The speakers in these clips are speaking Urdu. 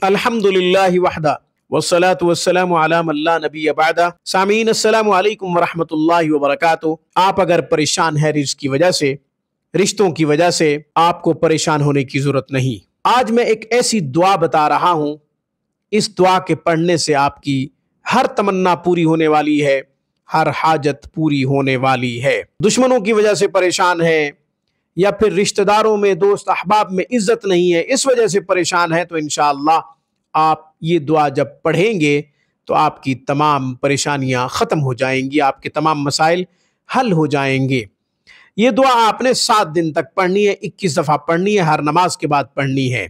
الحمدللہ وحدہ والصلاة والسلام علی من لا نبی بعدہ۔ سامعین السلام علیکم ورحمۃ اللہ وبرکاتہ۔ آپ اگر پریشان ہیں رزق کی وجہ سے، رشتوں کی وجہ سے، آپ کو پریشان ہونے کی ضرورت نہیں۔ آج میں ایک ایسی دعا بتا رہا ہوں، اس دعا کے پڑھنے سے آپ کی ہر تمنا پوری ہونے والی ہے، ہر حاجت پوری ہونے والی ہے۔ دشمنوں کی وجہ سے پریشان ہیں یا پھر رشتہ داروں میں، دوست احباب میں عزت نہیں ہے، اس وجہ سے پریشان ہے، تو انشاءاللہ آپ یہ دعا جب پڑھیں گے تو آپ کی تمام پریشانیاں ختم ہو جائیں گی، آپ کے تمام مسائل حل ہو جائیں گے۔ یہ دعا آپ نے 7 دن تک پڑھنی ہے، 21 دفعہ پڑھنی ہے، ہر نماز کے بعد پڑھنی ہے۔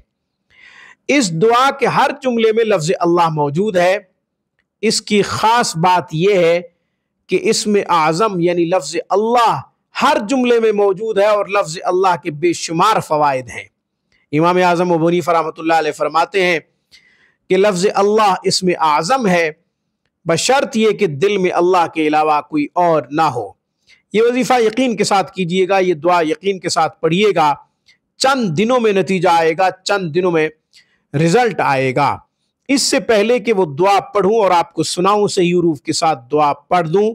اس دعا کے ہر جملے میں لفظ اللہ موجود ہے۔ اس کی خاص بات یہ ہے کہ اسم اعظم یعنی لفظ اللہ ہر جملے میں موجود ہے، اور لفظ اللہ کے بے شمار فوائد ہیں۔ امام اعظم ابو حنیفہ رحمۃ اللہ علیہ فرماتے ہیں کہ لفظ اللہ اسم اعظم ہے، بشرط یہ کہ دل میں اللہ کے علاوہ کوئی اور نہ ہو۔ یہ وظیفہ یقین کے ساتھ کیجئے گا، یہ دعا یقین کے ساتھ پڑھیے گا، چند دنوں میں نتیجہ آئے گا، چند دنوں میں رزلٹ آئے گا۔ اس سے پہلے کہ وہ دعا پڑھوں اور آپ کو سناؤں، صحیح حروف کے ساتھ دعا پڑھ دوں،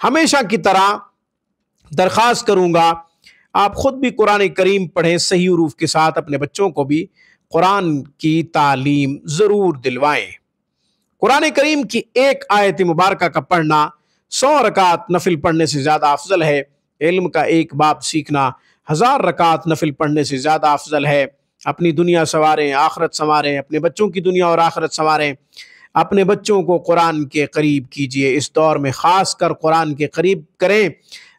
ہمیشہ کی طرح درخواست کروں گا آپ خود بھی قرآن کریم پڑھیں صحیح حروف کے ساتھ، اپنے بچوں کو بھی قرآن کی تعلیم ضرور دلوائیں۔ قرآن کریم کی ایک آیت مبارکہ کا پڑھنا 100 رکعت نفل پڑھنے سے زیادہ افضل ہے۔ علم کا ایک باب سیکھنا 1000 رکعت نفل پڑھنے سے زیادہ افضل ہے۔ اپنی دنیا سنواریں، آخرت سنواریں، اپنے بچوں کی دنیا اور آخرت سنواریں، اپنے بچوں کو قرآن کے قریب کیجئے۔ اس دور میں خاص کر قرآن کے قریب کریں،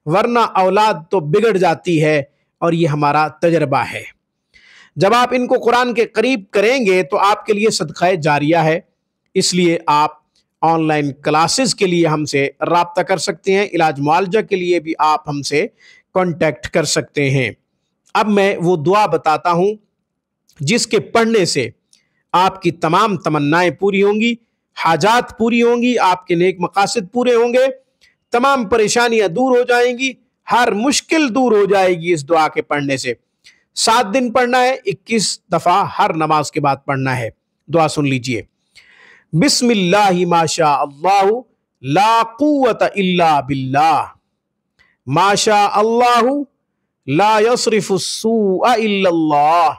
ورنہ اولاد تو بگڑ جاتی ہے، اور یہ ہمارا تجربہ ہے۔ جب آپ ان کو قرآن کے قریب کریں گے تو آپ کے لیے صدقہ جاریہ ہے۔ اس لیے آپ آن لائن کلاسز کے لیے ہم سے رابطہ کر سکتے ہیں، علاج معالجہ کے لیے بھی آپ ہم سے کانٹیکٹ کر سکتے ہیں۔ اب میں وہ دعا بتاتا ہوں جس کے پڑھنے سے آپ کی تمام تمنائیں پوری ہوں گی، حاجات پوری ہوں گی، آپ کے نیک مقاصد پورے ہوں گے، تمام پریشانیاں دور ہو جائیں گی، ہر مشکل دور ہو جائے گی اس دعا کے پڑھنے سے۔ 7 دن پڑھنا ہے، 21 دفعہ ہر نماز کے بعد پڑھنا ہے۔ دعا سن لیجئے۔ بسم اللہ ما شاء اللہ لا قوت الا باللہ، ما شاء اللہ لا يصرف السوء الا اللہ،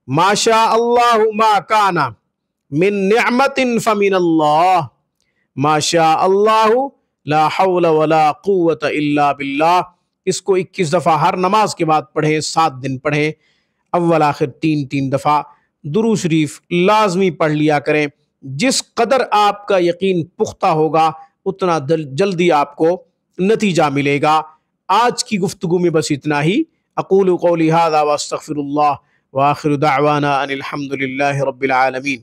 ما شاء اللہ ما کان من نعمت فمن اللہ، ما شاء اللہ لا حول ولا قوت الا باللہ۔ اس کو 21 دفعہ ہر نماز کے بعد پڑھیں، 7 دن پڑھیں، اول آخر 3 دفعہ درود شریف لازمی پڑھ لیا کریں۔ جس قدر آپ کا یقین پختہ ہوگا اتنا جلدی آپ کو نتیجہ ملے گا۔ آج کی گفتگو میں بس اتنا ہی۔ اقول قولی ھذا واستغفر اللہ، وآخر دعوانا ان الحمد للہ رب العالمین۔